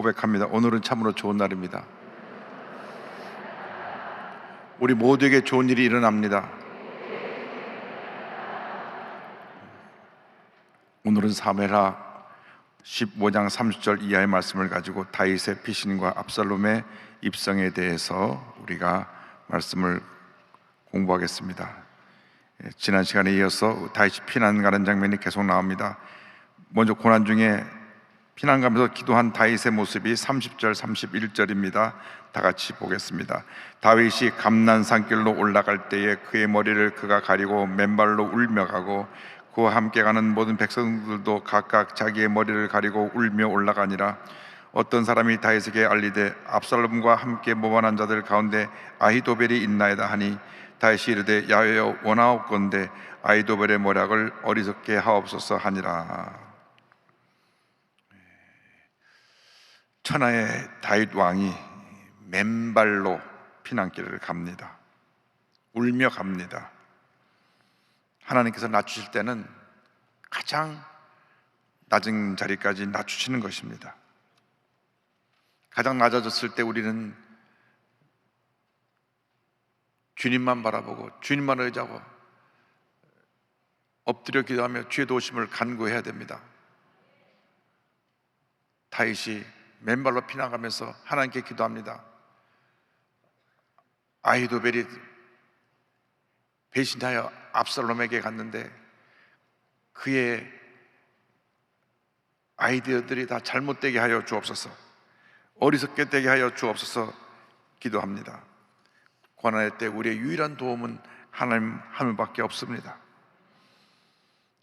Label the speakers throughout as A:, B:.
A: 고백합니다. 오늘은 참으로 좋은 날입니다. 우리 모두에게 좋은 일이 일어납니다. 오늘은 사무엘하 15장 30절 이하의 말씀을 가지고 다윗의 피신과 압살롬의 입성에 대해서 우리가 말씀을 공부하겠습니다. 지난 시간에 이어서 다윗이 피난 가는 장면이 계속 나옵니다. 먼저 고난 중에 피난 가면서 기도한 다윗의 모습이 30절 31절입니다. 다 같이 보겠습니다. 다윗이 감난산길로 올라갈 때에 그의 머리를 그가 가리고 맨발로 울며 가고 그와 함께 가는 모든 백성들도 각각 자기의 머리를 가리고 울며 올라가니라. 어떤 사람이 다윗에게 알리되 압살롬과 함께 모반한 자들 가운데 아히도벨이 있나이다 하니 다윗이 이르되 야여 원하옵건대 아히도벨의 모략을 어리석게 하옵소서 하니라. 천하의 다윗 왕이 맨발로 피난길을 갑니다. 울며 갑니다. 하나님께서 낮추실 때는 가장 낮은 자리까지 낮추시는 것입니다. 가장 낮아졌을 때 우리는 주님만 바라보고 주님만 의지하고 엎드려 기도하며 주의 도우심을 간구해야 됩니다. 다윗이 맨발로 피난가면서 하나님께 기도합니다. 아히도벨이 배신하여 압살롬에게 갔는데 그의 아이디어들이 다 잘못되게 하여 주옵소서, 어리석게 되게 하여 주옵소서 기도합니다. 고난의 때 우리의 유일한 도움은 하나님 한 분밖에 없습니다.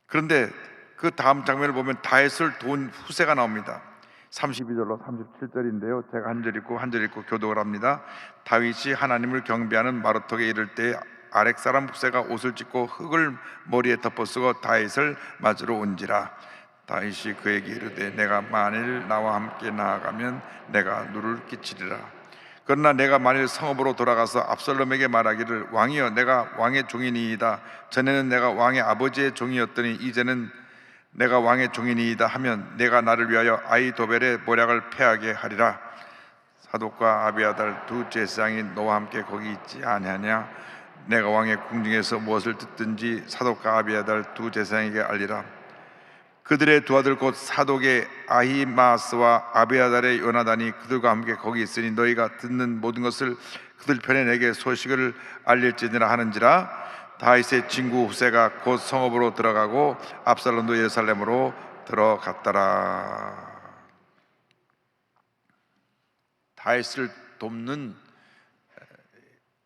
A: 그런데 그 다음 장면을 보면 다윗을 도운 후세가 나옵니다. 32절로 37절인데요 제가 한 절 읽고 한 절 읽고 교독을 합니다. 다윗이 하나님을 경배하는 마루턱에 이를 때 아렉 사람 후세가 옷을 찢고 흙을 머리에 덮어쓰고 다윗을 맞으러 온지라. 다윗이 그에게 이르되 내가 만일 나와 함께 나아가면 내가 누를 끼치리라. 그러나 내가 만일 성읍으로 돌아가서 압살롬에게 말하기를 왕이여 내가 왕의 종이니이다. 전에는 내가 왕의 아버지의 종이었더니 이제는 내가 왕의 종이니이다 하면 내가 나를 위하여 아히도벨의 모략을 패하게 하리라. 사독과 아비아달 두 제사장이 너와 함께 거기 있지 아니하냐? 내가 왕의 궁중에서 무엇을 듣든지 사독과 아비아달 두 제사장에게 알리라. 그들의 두 아들 곧 사독의 아히마스와 아비아달의 요나단이 그들과 함께 거기 있으니 너희가 듣는 모든 것을 그들 편에 내게 소식을 알릴지니라 하는지라. 다윗의 친구 후세가 곧 성읍으로 들어가고 압살롬도 예루살렘으로 들어갔더라. 다윗을 돕는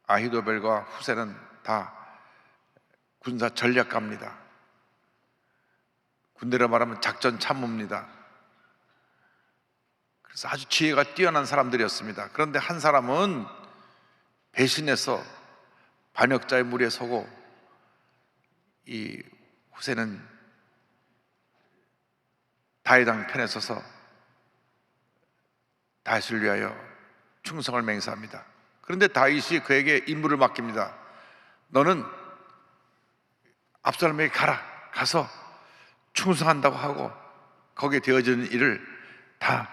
A: 아히도벨과 후세는 다 군사 전략가입니다. 군대로 말하면 작전 참모입니다. 그래서 아주 지혜가 뛰어난 사람들이었습니다. 그런데 한 사람은 배신해서 반역자의 무리에 서고 이 후세는 다윗 왕 편에 서서 다윗을 위하여 충성을 맹세합니다. 그런데 다윗이 그에게 임무를 맡깁니다. 너는 압살롬에게 가서 충성한다고 하고 거기에 되어지는 일을 다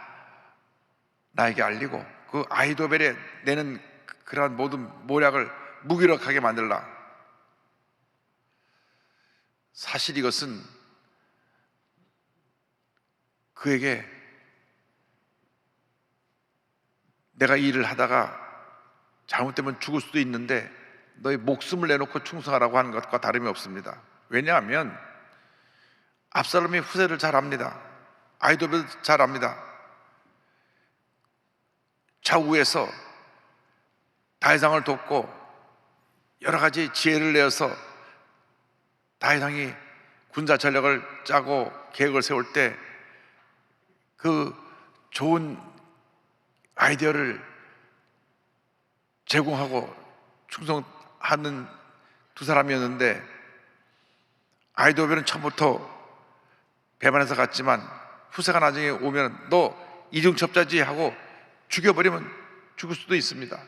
A: 나에게 알리고 그 아히도벨에 내는 그러한 모든 모략을 무기력하게 만들라. 사실 이것은 그에게 내가 이 일을 하다가 잘못되면 죽을 수도 있는데 너의 목숨을 내놓고 충성하라고 하는 것과 다름이 없습니다. 왜냐하면 압살롬이 후세를 잘 압니다. 아히도벨도 잘 압니다. 좌우에서 다윗 왕을 돕고 여러 가지 지혜를 내어서 다윗 왕이 군사 전략을 짜고 계획을 세울 때 그 좋은 아이디어를 제공하고 충성하는 두 사람이었는데 아히도벨은 처음부터 배반해서 갔지만 후세가 나중에 오면 너 이중첩자지 하고 죽여버리면 죽을 수도 있습니다.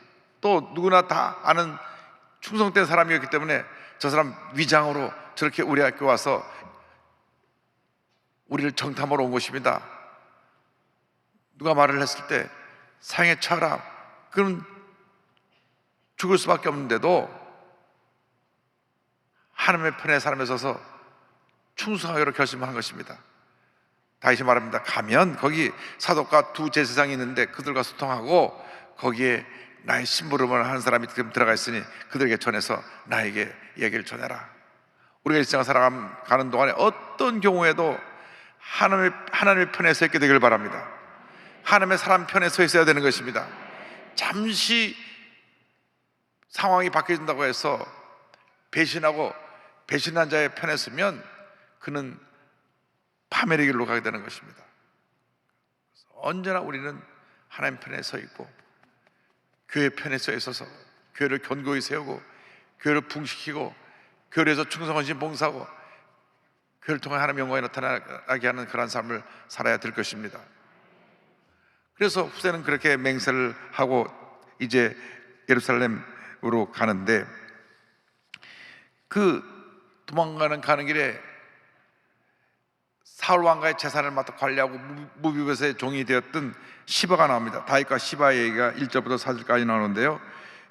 A: 또 누구나 다 아는 충성된 사람이었기 때문에 저 사람 위장으로 저렇게 우리 학교 와서 우리를 정탐하러 온 것입니다. 누가 말을 했을 때 사형에 처하라, 그럼 죽을 수밖에 없는데도 하나님의 편에 사람에 서서 충성하기로 결심한 것입니다. 다시 말합니다. 가면 거기 사독과 두 제사장이 있는데 그들과 소통하고 거기에 나의 심부름을 하는 사람이 들어가 있으니 그들에게 전해서 나에게 얘기를 전해라. 우리가 일생을 살아가는 동안에 어떤 경우에도 하나님의 편에 서 있게 되길 바랍니다. 하나님의 사람 편에 서 있어야 되는 것입니다. 잠시 상황이 바뀌어진다고 해서 배신하고 배신한 자의 편에 서면 그는 파멸의 길로 가게 되는 것입니다. 언제나 우리는 하나님 편에 서 있고 교회 편에 서 있어서 교회를 견고히 세우고 교회를 붕시키고 교회에서 충성헌신 봉사하고 교회를 통해 하나님의 영광이 나타나게 하는 그런 삶을 살아야 될 것입니다. 그래서 후세는 그렇게 맹세를 하고 이제 예루살렘으로 가는데, 그 도망가는 길에 사울 왕가의 재산을 맡아 관리하고 무비보셋의 종이 되었던 시바가 나옵니다. 다윗과 시바의 얘기가 1절부터 4절까지 나오는데요,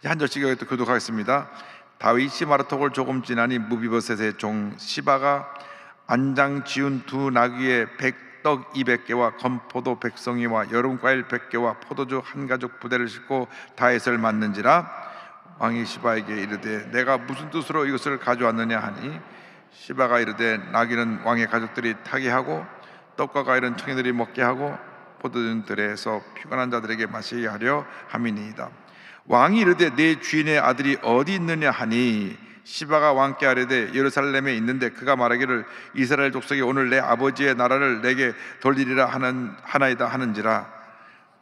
A: 한 절씩 여기 또 교독하겠습니다. 다윗이 마르톡을 조금 지나니 무비보셋의 종 시바가 안장 지운 두 나귀의 떡 200개와 건포도 100송이와 여름과일 100개와 포도주 한 가죽 부대를 싣고 다윗을 맞는지라. 왕이 시바에게 이르되 내가 무슨 뜻으로 이것을 가져왔느냐 하니, 시바가 이르되 나귀는 왕의 가족들이 타게 하고 떡과 과일은 청년들이 먹게 하고 포도주는 들에서 피곤한 자들에게 마시게 하려 함이니이다. 왕이 이르되 내 주인의 아들이 어디 있느냐 하니, 시바가 왕께 아뢰되 예루살렘에 있는데 그가 말하기를 이스라엘 족속이 오늘 내 아버지의 나라를 내게 돌리리라 하나이다 하는지라.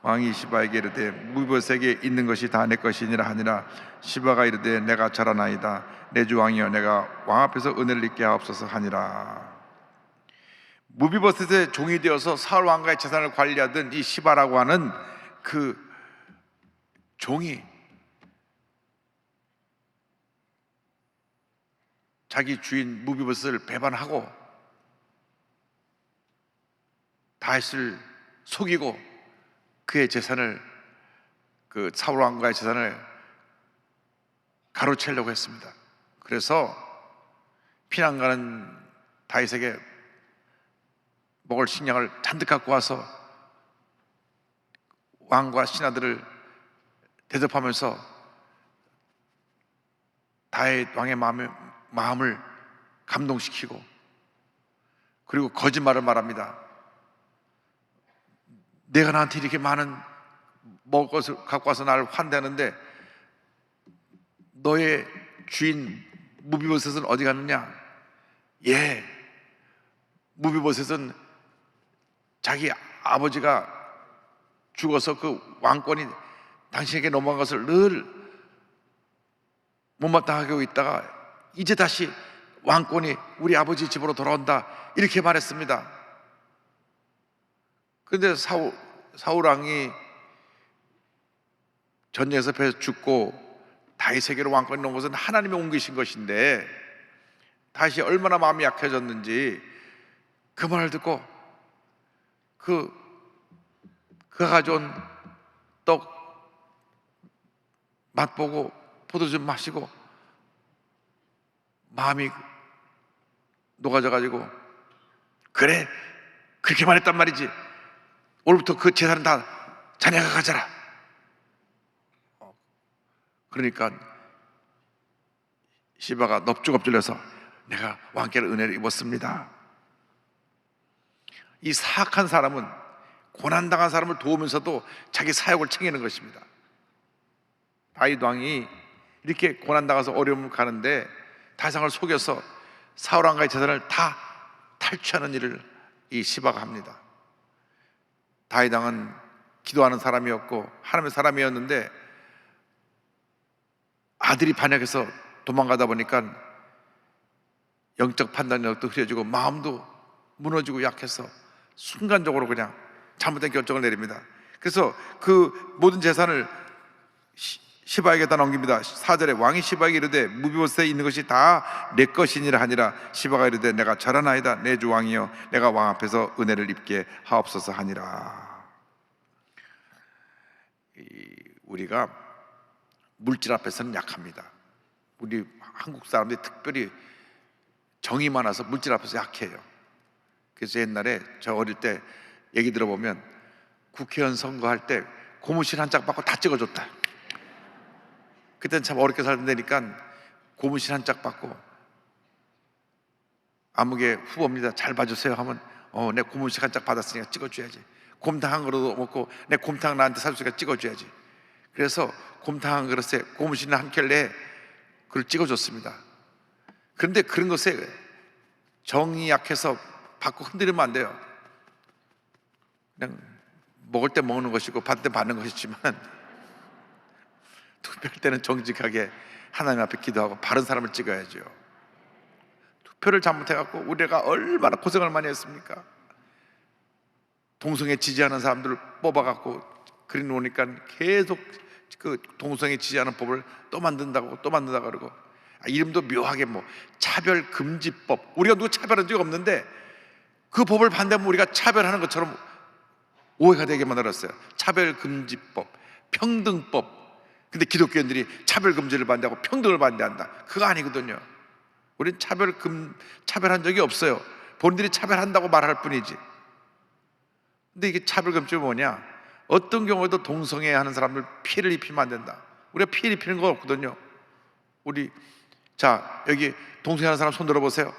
A: 왕이 시바에게 이르되 무비보셋에게 있는 것이 다 내 것이니라 하니라. 시바가 이르되 내가 잘하나이다. 내 주 왕이여 내가 왕 앞에서 은혜를 입게 하옵소서 하니라. 무비보셋의 종이 되어서 사울 왕가의 재산을 관리하던 이 시바라고 하는 그 종이 자기 주인 무비보셋을 배반하고 다윗을 속이고 그의 재산을, 그 사울 왕가의 재산을 가로채려고 했습니다. 그래서 피난 가는 다윗에게 먹을 식량을 잔뜩 갖고 와서 왕과 신하들을 대접하면서 다윗 왕의 마음을 감동시키고, 그리고 거짓말을 말합니다. 내가 나한테 이렇게 많은 먹을 것을 갖고 와서 나를 환대하는데 너의 주인 무비보셋은 어디 갔느냐? 예, 무비보셋은 자기 아버지가 죽어서 그 왕권이 당신에게 넘어간 것을 늘 못마땅하게 있다가 이제 다시 왕권이 우리 아버지 집으로 돌아온다, 이렇게 말했습니다. 그런데 사울 왕이 전쟁에서 패해서 죽고 다윗에게로 왕권이 놓은 것은 하나님이 옮기신 것인데, 다윗이 얼마나 마음이 약해졌는지 그 말을 듣고 그가 가져온 떡 맛보고 포도주 마시고 마음이 녹아져 가지고, 그래 그렇게 말했단 말이지, 오늘부터 그 재산은 다 자네가 가져라. 그러니까 시바가 넙죽 엎질려서 내가 왕께를 은혜를 입었습니다. 이 사악한 사람은 고난당한 사람을 도우면서도 자기 사역을 챙기는 것입니다. 다윗 왕이 이렇게 고난당해서 어려움을 가는데 다윗왕을 속여서 사울 왕가의 재산을 다 탈취하는 일을 이 시바가 합니다. 다윗 왕은 기도하는 사람이었고 하나님의 사람이었는데 아들이 반역해서 도망가다 보니까 영적 판단력도 흐려지고 마음도 무너지고 약해서 순간적으로 그냥 잘못된 결정을 내립니다. 그래서 그 모든 재산을 시바에게다 넘깁니다. 4절에 왕이 시바에게 이르되 무비보셋에 있는 것이 다 내 것이니라 하니라. 시바가 이르되 내가 잘하나이다. 내 주 왕이여 내가 왕 앞에서 은혜를 입게 하옵소서 하니라. 우리가 물질 앞에서는 약합니다. 우리 한국 사람들이 특별히 정이 많아서 물질 앞에서 약해요. 그래서 옛날에 저 어릴 때 얘기 들어보면 국회의원 선거할 때 고무신 한 짝 받고 다 찍어줬다. 그때는 참 어렵게 살다니까 고무신 한 짝 받고 아무개 후보입니다, 잘 봐주세요 하면 내 고무신 한 짝 받았으니까 찍어줘야지. 곰탕 한 그릇 먹고 내 곰탕 나한테 사줬으니까 찍어줘야지. 그래서 곰탕 한 그릇에 고무신 한 켤레에 그걸 찍어줬습니다. 그런데 그런 것에 정이 약해서 받고 흔들리면 안 돼요. 그냥 먹을 때 먹는 것이고 받을 때 받는 것이지만 투표할 때는 정직하게 하나님 앞에 기도하고 바른 사람을 찍어야죠. 투표를 잘못해갖고 우리가 얼마나 고생을 많이 했습니까? 동성애 지지하는 사람들을 뽑아갖고 그리 놓으니까 계속 그 동성애 지지하는 법을 또 만든다고 그러고 이름도 묘하게 뭐 차별금지법. 우리가 누구 차별한 적이 없는데 그 법을 반대하면 우리가 차별하는 것처럼 오해가 되게 만들었어요. 차별금지법, 평등법. 근데 기독교인들이 차별금지를 반대하고 평등을 반대한다. 그거 아니거든요. 우리는 차별한 적이 없어요. 본인들이 차별한다고 말할 뿐이지. 근데 이게 차별금지가 뭐냐? 어떤 경우에도 동성애 하는 사람들 피해를 입히면 안 된다. 우리가 피해 입히는 거 없거든요. 자, 여기 동성애 하는 사람 손 들어보세요.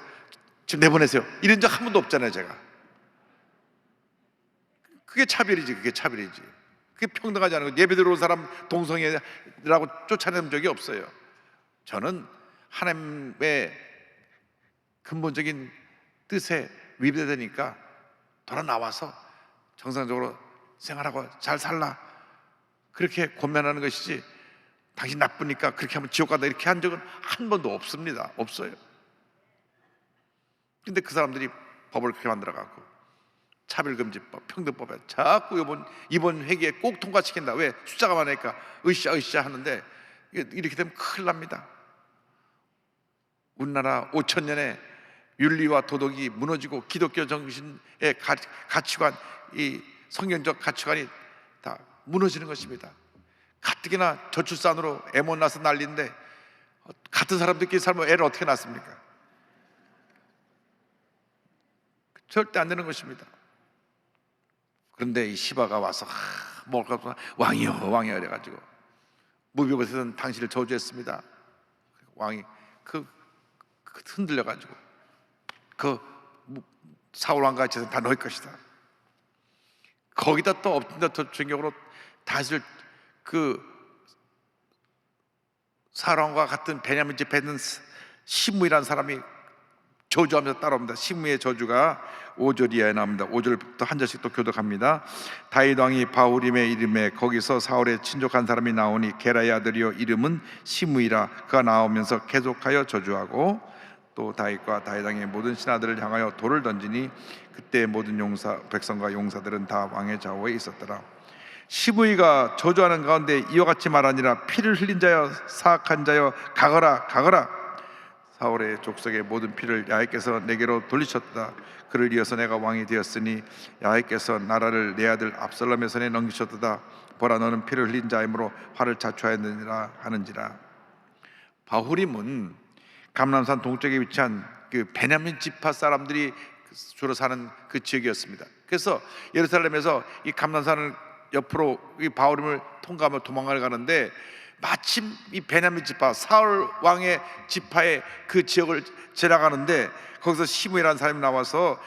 A: 지금 내보내세요. 이런 적 한 번도 없잖아요, 제가. 그게 차별이지. 그게 평등하지 않은 거. 예배 들어온 사람 동성애라고 쫓아낸 적이 없어요. 저는 하나님의 근본적인 뜻에 위배되니까 돌아 나와서 정상적으로 생활하고 잘 살라, 그렇게 권면하는 것이지, 당신 나쁘니까 그렇게 하면 지옥 간다 이렇게 한 적은 한 번도 없습니다. 없어요. 근데 그 사람들이 법을 그렇게 만들어갖고 차별금지법, 평등법에 자꾸 이번 회기에 꼭 통과시킨다. 왜? 숫자가 많으니까 으쌰 하는데 이렇게 되면 큰일 납니다. 우리나라 5,000년의 윤리와 도덕이 무너지고 기독교 정신의 가치관, 이 성경적 가치관이 다 무너지는 것입니다. 가뜩이나 저출산으로 애 못 낳아서 난리인데 같은 사람들끼리 살면 애를 어떻게 낳습니까? 절대 안 되는 것입니다. 그런데 이 시바가 와서 뭘까 왕이여 이래가지고 무비보셋은 당신을 저주했습니다. 왕이 흔들려가지고 사울 왕과 같이 다 너희 것이다. 거기다 또 엎친다 전격으로 다윗을 사울 왕과 같은 베냐민 집에 있는 시므이라는 사람이 저주하면서 따라옵니다. 시므의 저주가 5절 이하에 나옵니다. 5절부터 한 절씩 또 교독합니다. 다윗 왕이 바후림의 이름에 거기서 사울의 친족한 사람이 나오니 게라의 아들이요 이름은 시므이라. 그가 나오면서 계속하여 저주하고 또 다윗과 다윗 왕의 모든 신하들을 향하여 돌을 던지니 그때 모든 백성과 용사들은 다 왕의 좌우에 있었더라. 시므이가 저주하는 가운데 이와 같이 말하니라. 피를 흘린 자여 사악한 자여 가거라. 사울의 족속의 모든 피를 야훼께서 내게로 돌리셨다. 그를 이어서 내가 왕이 되었으니 야훼께서 나라를 내 아들 압살롬의 손에 넘기셨다. 보라, 너는 피를 흘린 자이므로 화를 자초하였느니라 하는지라. 바후림은 감람산 동쪽에 위치한 그 베냐민 지파 사람들이 주로 사는 그 지역이었습니다. 그래서 예루살렘에서 이 감람산을 옆으로 이 바후림을 통과하며 도망을 가는데 마침 이 베냐민 지파 사울 왕의 지파의 그 지역을 지나가는데 거기서 시므이라는 사람이 나와서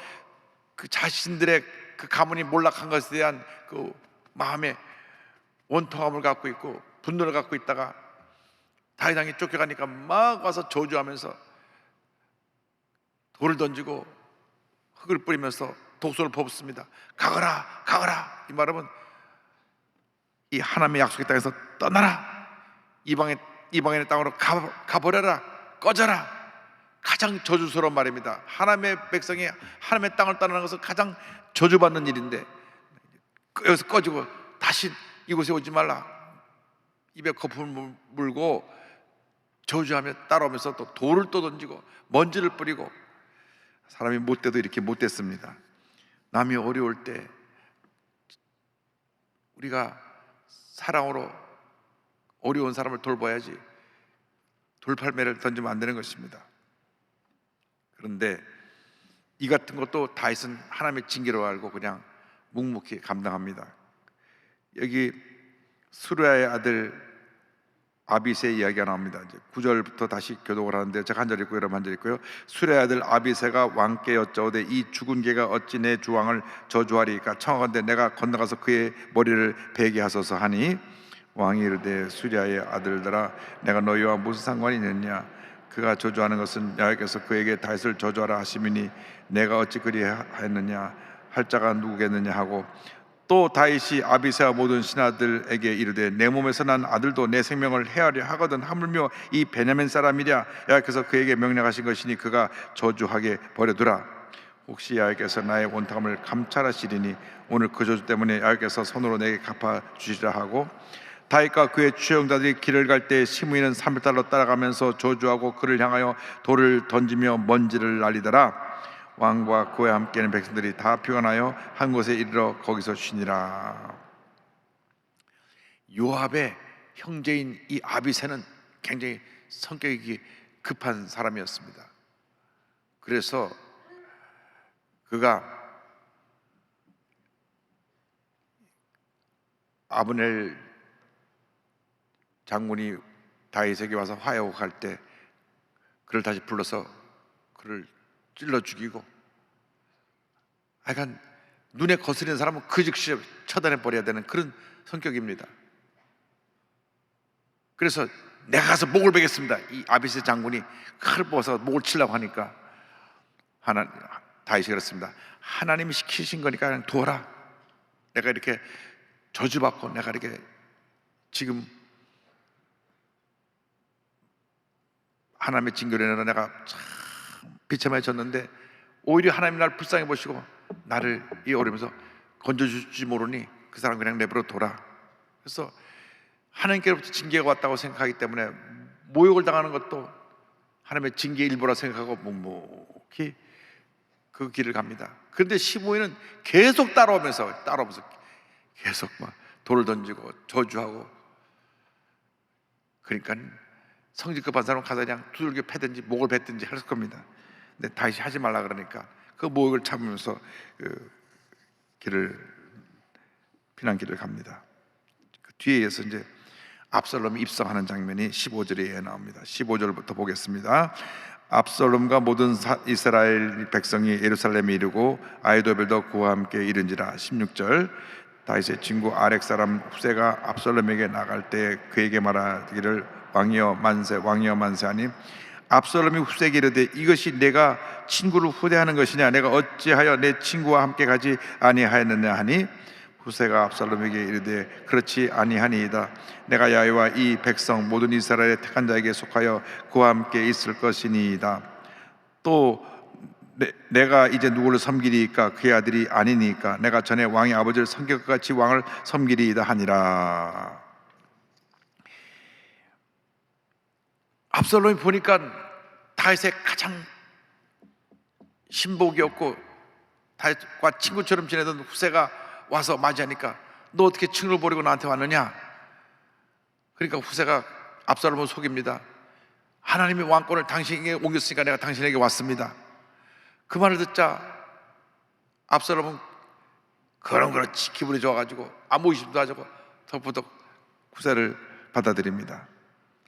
A: 그 자신들의 그 가문이 몰락한 것에 대한 그 마음의 원통함을 갖고 있고 분노를 갖고 있다가 다윗 왕이 쫓겨가니까 막 와서 저주하면서 돌을 던지고 흙을 뿌리면서 독소를 퍼붓습니다. 가거라. 이 말은 이 하나님의 약속의 땅에서 떠나라. 이방인의 땅으로 가버려라. 꺼져라. 가장 저주스러운 말입니다. 하나님의 백성이 하나님의 땅을 떠나는 것은 가장 저주받는 일인데 여기서 꺼지고 다시 이곳에 오지 말라. 입에 거품을 물고 저주하며 따라오면서 또 돌을 또 던지고 먼지를 뿌리고, 사람이 못돼도 이렇게 못됐습니다. 남이 어려울 때 우리가 사랑으로 어려운 사람을 돌봐야지 돌팔매를 던지면 안 되는 것입니다. 그런데 이 같은 것도 다윗은 하나님의 징계로 알고 그냥 묵묵히 감당합니다. 여기 수르야의 아들 아비새의 이야기가 나옵니다. 이제 9절부터 다시 교독을 하는데 제가 한 절 읽고 여러분 한 절 읽고요. 수레의 아들 아비새가 왕께 여짜오되 이 죽은 개가 어찌 내 주왕을 저주하리까? 청하건대 내가 건너가서 그의 머리를 베게 하소서 하니 왕이 이르되 수레의 아들들아 내가 너희와 무슨 상관이 있느냐? 그가 저주하는 것은 여호와께서 그에게 다윗을 저주하라 하심이니 내가 어찌 그리하였느냐? 할 자가 누구겠느냐 하고 또 다윗이 아비새와 모든 신하들에게 이르되 내 몸에서 난 아들도 내 생명을 해하려 하거든 하물며 이 베냐민 사람이랴 여호와께서 그에게 명령하신 것이니 그가 저주하게 버려두라. 혹시 여호와께서 나의 원통함을 감찰하시리니 오늘 그 저주 때문에 여호와께서 손으로 내게 갚아주시라 하고 다윗과 그의 추영자들이 길을 갈 때 시므이는 300달러 따라가면서 저주하고 그를 향하여 돌을 던지며 먼지를 날리더라. 왕과 그와 함께하는 백성들이 다 피곤하여 한 곳에 이르러 거기서 쉬니라. 요압의 형제인 이 아비새는 굉장히 성격이 급한 사람이었습니다. 그래서 그가 아브넬 장군이 다윗에게 와서 화해하고 갈 때 그를 다시 불러서 그를 찔러 죽이고, 하여간 눈에 거스리는 사람은 그 즉시 처단해 버려야 되는 그런 성격입니다. 그래서 내가 가서 목을 베겠습니다. 이 아비새 장군이 칼을 뽑아서 목을 치려고 하니까 다윗이 그랬습니다. 하나님이 시키신 거니까 그냥 두어라. 내가 이렇게 저주받고 내가 이렇게 지금 하나님의 징계로 내가 참 비참하게 졌는데 오히려 하나님 나를 불쌍히 보시고 나를 이 어려면서 건져줄지 모르니 그 사람 그냥 내버려 둬라. 그래서 하나님께로부터 징계가 왔다고 생각하기 때문에 모욕을 당하는 것도 하나님의 징계의 일부라 생각하고 묵묵히 그 길을 갑니다. 그런데 시므이는 계속 따라오면서 계속 막 돌을 던지고 저주하고, 그러니까 성질급한 사람은 가서 그냥 두들겨 패든지 목을 뱉든지 할 겁니다. 근데 다윗이 하지 말라 그러니까 그 모욕을 참으면서 그 피난길을 갑니다. 그 뒤에서 이제 압살롬이 입성하는 장면이 15절에 나옵니다. 15절부터 보겠습니다. 압살롬과 모든 이스라엘 백성이 예루살렘에 이르고 아히도벨도 그와 함께 이른지라. 16절 다윗의 친구 아렉 사람 후세가 압살롬에게 나갈 때 그에게 말하기를 왕이여 만세 왕이여 만세 하니 압살롬이 후세에게 이르되 이것이 내가 친구를 후대하는 것이냐? 내가 어찌하여 내 친구와 함께 가지 아니하였느냐 하니 후세가 압살롬에게 이르되 그렇지 아니하니이다. 내가 야훼와 이 백성 모든 이스라엘의 택한 자에게 속하여 그와 함께 있을 것이니이다. 또 내가 이제 누구를 섬기리이까? 그의 아들이 아니니까 내가 전에 왕의 아버지를 섬길 것 같이 왕을 섬기리이다 하니라. 압살롬이 보니까 다윗의 가장 신복이었고 다윗과 친구처럼 지내던 후세가 와서 맞이하니까 너 어떻게 친구를 버리고 나한테 왔느냐? 그러니까 후세가 압살롬을 속입니다. 하나님이 왕권을 당신에게 옮겼으니까 내가 당신에게 왔습니다. 그 말을 듣자 압살롬은 그렇지 기분이 좋아가지고 아무 의심도 안 하고 덕부덕 후세를 받아들입니다.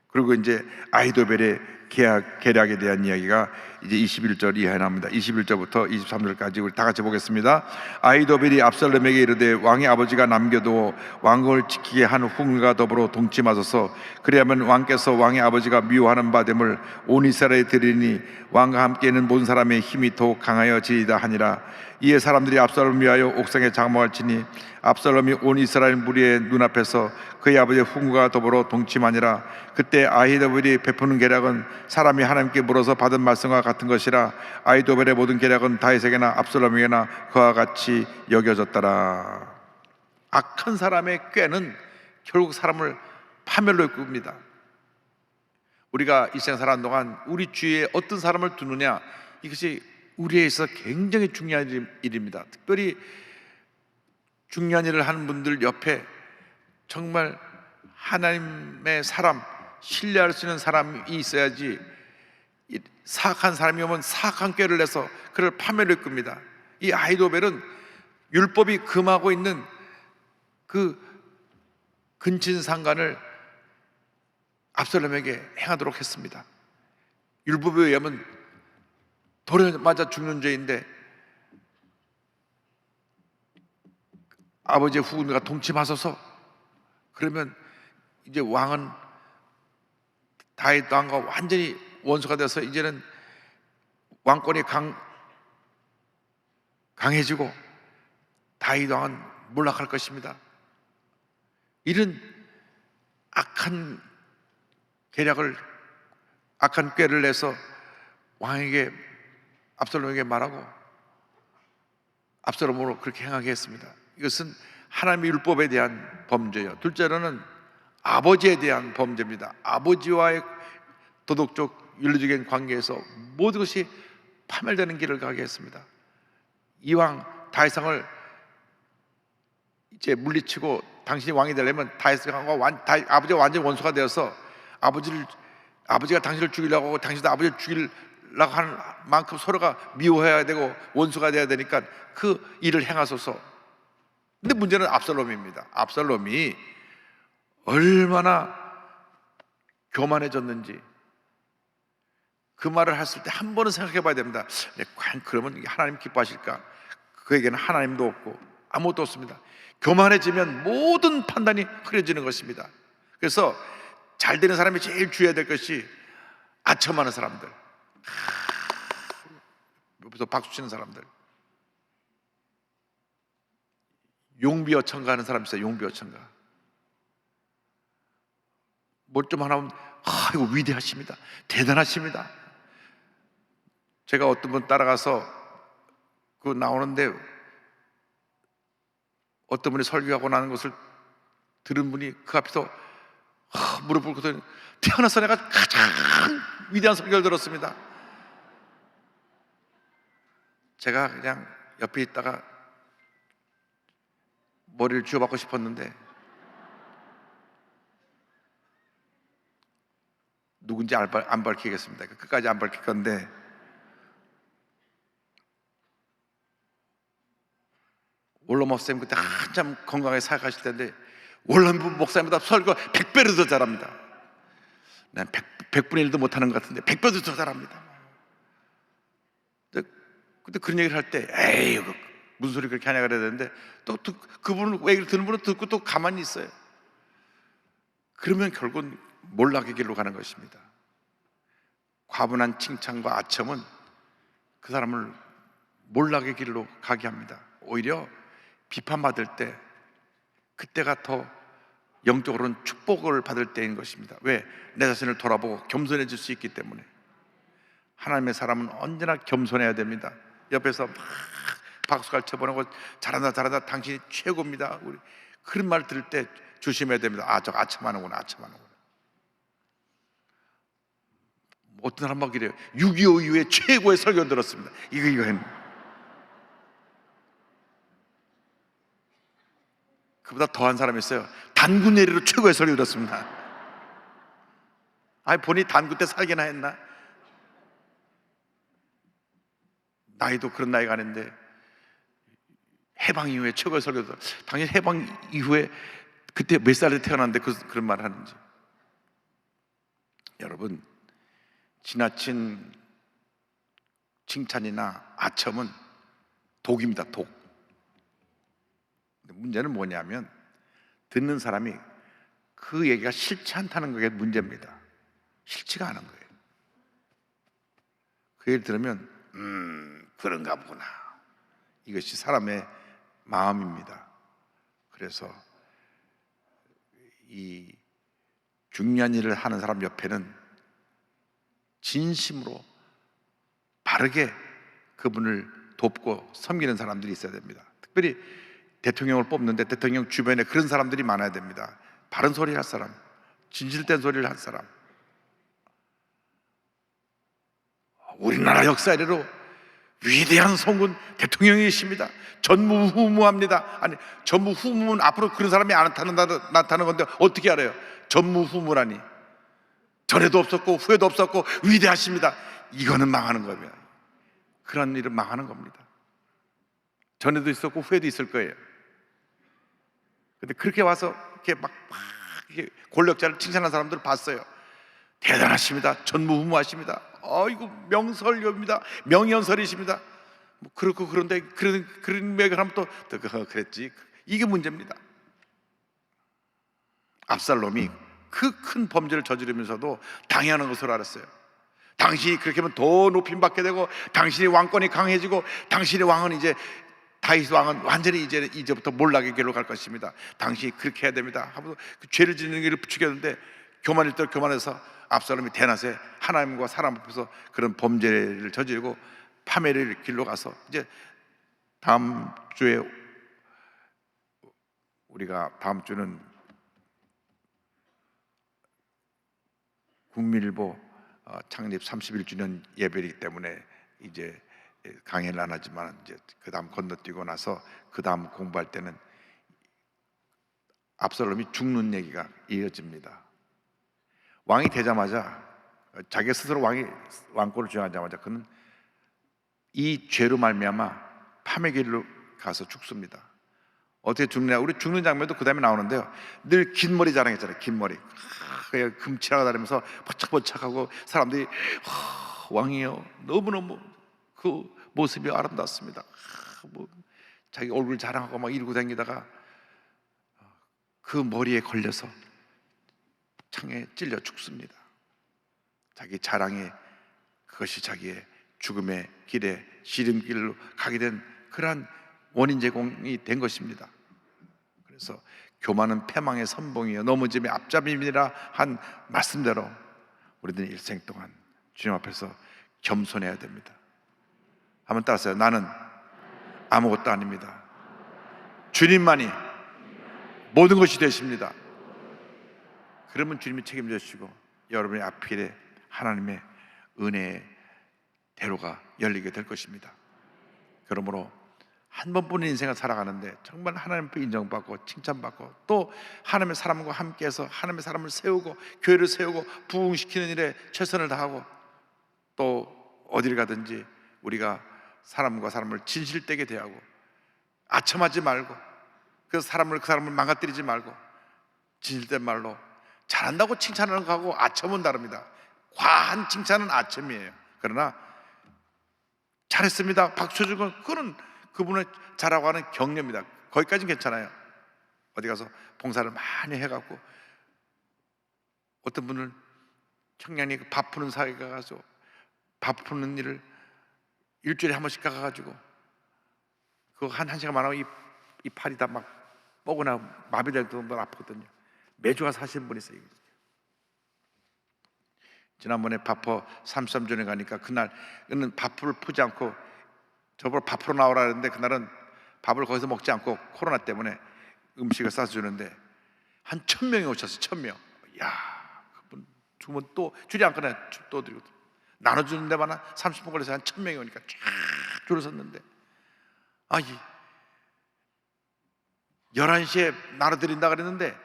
A: 그리고 이제 아히도벨의 계략에 대한 이야기가 이제 21절 이하에 나옵니다. 21절부터 23절까지 우리 다 같이 보겠습니다. 아히도벨이 압살롬에게 이르되 왕의 아버지가 남겨도 왕국을 지키게 한 후궁과 더불어 동침하소서. 그리하면 왕께서 왕의 아버지가 미워하는 바 됨을 온 이스라엘에 들으니 왕과 함께 있는 모든 사람의 힘이 더욱 강하여지리다 하니라. 이에 사람들이 압살롬을 위하여 옥상에 장막을 치니 압살롬이 온 이스라엘 무리의 눈앞에서 그의 아버지의 후궁과 더불어 동침하니라. 그때 아히도벨이 베푸는 계략은 사람이 하나님께 물어서 받은 말씀과 같은 것이라. 아히도벨의 모든 계략은 다윗에게나 압살롬에게나 그와 같이 여겨졌더라. 악한 사람의 꾀는 결국 사람을 파멸로 이끕니다. 우리가 일생 살아가는 동안 우리 주위에 어떤 사람을 두느냐, 이것이 우리에 있어서 굉장히 중요한 일입니다. 특별히 중요한 일을 하는 분들 옆에 정말 하나님의 사람, 신뢰할 수 있는 사람이 있어야지 이 사악한 사람이 오면 사악한 꾀를 내서 그를 파멸을 이끕니다. 이 아히도벨은 율법이 금하고 있는 그 근친상간을 압살롬에게 행하도록 했습니다. 율법에 의하면 돌에 맞아 죽는 죄인데 아버지의 후군대가 동침하소서. 그러면 이제 왕은 다윗 왕과 완전히 원수가 돼서 이제는 왕권이 강해지고 다윗 왕은 몰락할 것입니다. 이런 악한 계략을, 악한 꾀를 내서 왕에게, 압살롬에게 말하고 압살롬으로 그렇게 행하게 했습니다. 이것은 하나님의 율법에 대한 범죄예요. 둘째로는 아버지에 대한 범죄입니다. 아버지와의 도덕적 윤리적인 관계에서 모든 것이 파멸되는 길을 가게 했습니다. 이왕 다윗왕을 이제 물리치고 당신이 왕이 되려면 아버지가 완전 원수가 되어서 아버지가 당신을 죽이려고 하고 당신도 아버지를 죽이려고 하는 만큼 서로가 미워해야 되고 원수가 돼야 되니까 그 일을 행하소서. 근데 문제는 압살롬입니다. 압살롬이 얼마나 교만해졌는지 그 말을 했을 때 한 번은 생각해 봐야 됩니다. 과연 그러면 하나님 기뻐하실까? 그에게는 하나님도 없고 아무것도 없습니다. 교만해지면 모든 판단이 흐려지는 것입니다. 그래서 잘 되는 사람이 제일 주의해야 될 것이 아첨하는 사람들, 옆에서 박수 치는 사람들, 용비어천가 하는 사람 있어요. 용비어천가. 뭘 좀 하나 하면 이거 위대하십니다, 대단하십니다. 제가 어떤 분 따라가서 그 나오는데 어떤 분이 설교하고 나는 것을 들은 분이 그 앞에서 무릎을 꿇더니 태어나서 내가 가장 위대한 설교를 들었습니다. 제가 그냥 옆에 있다가 머리를 쥐어받고 싶었는데 누군지 안 밝히겠습니다. 끝까지 안 밝힐 건데 원로 목사님 그때 한참 건강하게 사역하실 텐데 원로부 목사님보다 설교 100배로 더 잘합니다. 난 100분의 1도 못하는 것 같은데 100배도 더 잘합니다. 근데 그런 얘기를 할 때 에이 무슨 소리 그렇게 하냐 그래야 되는데 또 그분은 얘기를 듣는 분은 듣고 또 가만히 있어요. 그러면 결국은 몰락의 길로 가는 것입니다. 과분한 칭찬과 아첨은 그 사람을 몰락의 길로 가게 합니다. 오히려 비판받을 때 그때가 더 영적으로는 축복을 받을 때인 것입니다. 왜? 내 자신을 돌아보고 겸손해질 수 있기 때문에. 하나님의 사람은 언제나 겸손해야 됩니다. 옆에서 막 박수갈 쳐보내고 잘한다 당신이 최고입니다, 우리 그런 말 들을 때 조심해야 됩니다. 저 아첨하는구나. 어떤 사람 막 이래요. 6.25 이후에 최고의 설교 들었습니다. 이거 했네. 그보다 더한 사람이 있어요. 단군 내리로 최고의 설교 들었습니다. 본인이 단군 때 살기나 했나? 나이도 그런 나이가 아닌데 해방 이후에 최고의 설교 들었어요. 당연히 해방 이후에 그때 몇 살에 태어났는데 그런 말을 하는지. 여러분, 지나친 칭찬이나 아첨은 독입니다. 독. 문제는 뭐냐면 듣는 사람이 그 얘기가 싫지 않다는 게 문제입니다. 싫지가 않은 거예요. 그 얘기를 들으면 그런가 보구나. 이것이 사람의 마음입니다. 그래서 이 중요한 일을 하는 사람 옆에는 진심으로 바르게 그분을 돕고 섬기는 사람들이 있어야 됩니다. 특별히 대통령을 뽑는데 대통령 주변에 그런 사람들이 많아야 됩니다. 바른 소리 할 사람, 진실된 소리를 할 사람. 우리나라 역사 이래로 위대한 성군 대통령이십니다. 전무후무합니다. 아니, 전무후무는 앞으로 그런 사람이 안 나타나는 건데 어떻게 알아요? 전무후무라니. 전에도 없었고 후에도 없었고 위대하십니다. 이거는 망하는 겁니다. 그런 일은 망하는 겁니다. 전에도 있었고 후에도 있을 거예요. 근데 그렇게 와서 이렇게 막 이렇게 권력자를 칭찬하는 사람들을 봤어요. 대단하십니다. 전무후무하십니다. 이거 명설교입니다. 명연설이십니다. 뭐 그렇고 그런데 그런 얘기를 하면 또 그랬지. 이게 문제입니다. 압살롬이 그 큰 범죄를 저지르면서도 당연한 것으로 알았어요. 당신이 그렇게 하면 더 높임 받게 되고 당신의 왕권이 강해지고 당신의 왕은 이제 다윗 왕은 완전히 이제부터 몰락의 길로 갈 것입니다. 당신이 그렇게 해야 됩니다 하면서 그 죄를 짓는 길을 부추겼는데 교만일 때 교만해서 압살롬이 대낮에 하나님과 사람 앞에서 그런 범죄를 저지르고 파멸의 길로 가서 이제 다음 주에 우리가 다음 주는 국민일보 창립 31주년 예배이기 때문에 이제 강의를 안 하지만 이제 그 다음 건너뛰고 나서 그 다음 공부할 때는 압살롬이 죽는 얘기가 이어집니다. 왕이 되자마자 자기 스스로 왕권을 주장하자마자 그는 이 죄로 말미암아 파멸길로 가서 죽습니다. 어떻게 죽느냐? 우리 죽는 장면도 그 다음에 나오는데요. 늘 긴 머리 자랑했잖아요. 긴 머리 그냥 금치라고 다니면서 번쩍번쩍하고 사람들이 왕이요 너무너무 그 모습이 아름답습니다. 뭐 자기 얼굴 자랑하고 막 이러고 다니다가 그 머리에 걸려서 창에 찔려 죽습니다. 자기 자랑이 그것이 자기의 죽음의 길에 시름길로 가게 된 그러한 원인 제공이 된 것입니다. 그래서 교만은 패망의 선봉이요 넘어짐의 앞잡임이라 한 말씀대로 우리들은 일생 동안 주님 앞에서 겸손해야 됩니다. 한번 따라서요. 나는 아무것도 아닙니다. 주님만이 모든 것이 되십니다. 그러면 주님이 책임져 주시고 여러분의 앞길에 하나님의 은혜의 대로가 열리게 될 것입니다. 그러므로 한 번뿐인 인생을 살아가는데 정말 하나님 앞에 인정받고 칭찬받고 또 하나님의 사람과 함께해서 하나님의 사람을 세우고 교회를 세우고 부흥시키는 일에 최선을 다하고 또 어디를 가든지 우리가 사람과 사람을 진실되게 대하고 아첨하지 말고 그 사람을 망가뜨리지 말고 진실된 말로 잘한다고 칭찬하는 거하고 아첨은 다릅니다. 과한 칭찬은 아첨이에요. 그러나 잘했습니다 박수 주고 그거는 그분을 잘하고 하는 격려입니다. 거기까지는 괜찮아요. 어디 가서 봉사를 많이 해갖고 어떤 분은 청년이 밥 푸는 사회에 가서 밥 푸는 일을 일주일에 한 번씩 가가지고 그거 한 시간만 하고 이 팔이 다 막 뻐근하고 마비될 정도로 아프거든요. 매주 가서 하시는 분이 있어요. 지난번에 밥포 33주년에 가니까 그날은 밥을 푸지 않고 저보고 밥으로 나오라 했는데 그날은 밥을 거기서 먹지 않고 코로나 때문에 음식을 싸서 주는데 한 1,000명이 오셨어요. 1,000명. 야, 그분 주면 또 줄이 안 끊어요. 또 드리고 나눠주는 데만 한 30분 걸려서 한 1,000명이 오니까 쫙 줄을 섰는데 11시에 나눠드린다 그랬는데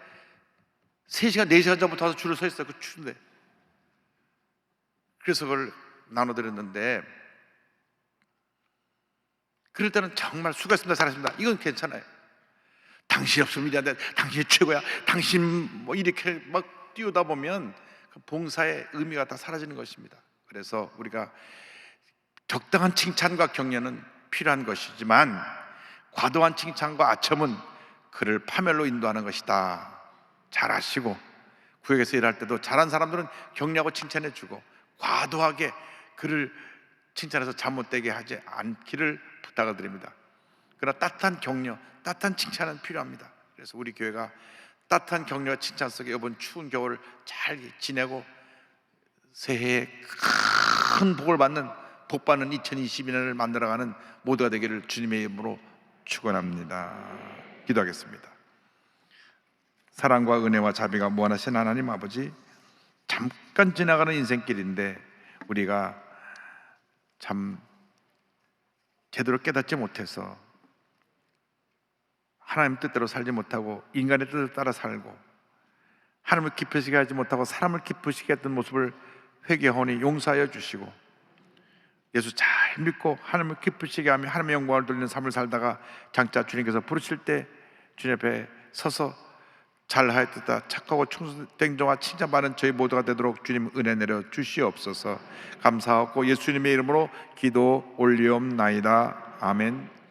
A: 3시간, 4시간 전부터 와서 줄을 서 있어요. 그 추운데. 그래서 그걸 나눠드렸는데 그럴 때는 정말 수고했습니다, 잘했습니다 이건 괜찮아요. 당신이 없으면 일이 안 돼, 당신이 최고야, 당신 뭐 이렇게 막 띄우다 보면 그 봉사의 의미가 다 사라지는 것입니다. 그래서 우리가 적당한 칭찬과 격려는 필요한 것이지만 과도한 칭찬과 아첨은 그를 파멸로 인도하는 것이다. 잘 아시고 구역에서 일할 때도 잘한 사람들은 격려하고 칭찬해 주고 과도하게 그를 칭찬해서 잘못되게 하지 않기를 부탁을 드립니다. 그러나 따뜻한 격려, 따뜻한 칭찬은 필요합니다. 그래서 우리 교회가 따뜻한 격려와 칭찬 속에 이번 추운 겨울을 잘 지내고 새해에 큰 복을 받는 복받는 2022년을 만들어가는 모두가 되기를 주님의 이름으로 축원합니다. 기도하겠습니다. 사랑과 은혜와 자비가 무한하신 하나님 아버지, 잠깐 지나가는 인생길인데 우리가 참 제대로 깨닫지 못해서 하나님 뜻대로 살지 못하고 인간의 뜻을 따라 살고 하나님을 기쁘시게 하지 못하고 사람을 기쁘시게 했던 모습을 회개하오니 용서하여 주시고, 예수 잘 믿고 하나님을 기쁘시게 하며 하나님의 영광을 돌리는 삶을 살다가 장차 주님께서 부르실 때 주님 앞에 서서 잘하였다 착하고 충성된 종아 칭찬받는 저희 모두가 되도록 주님 은혜 내려 주시옵소서. 감사하고 예수님의 이름으로 기도 올리옵나이다. 아멘.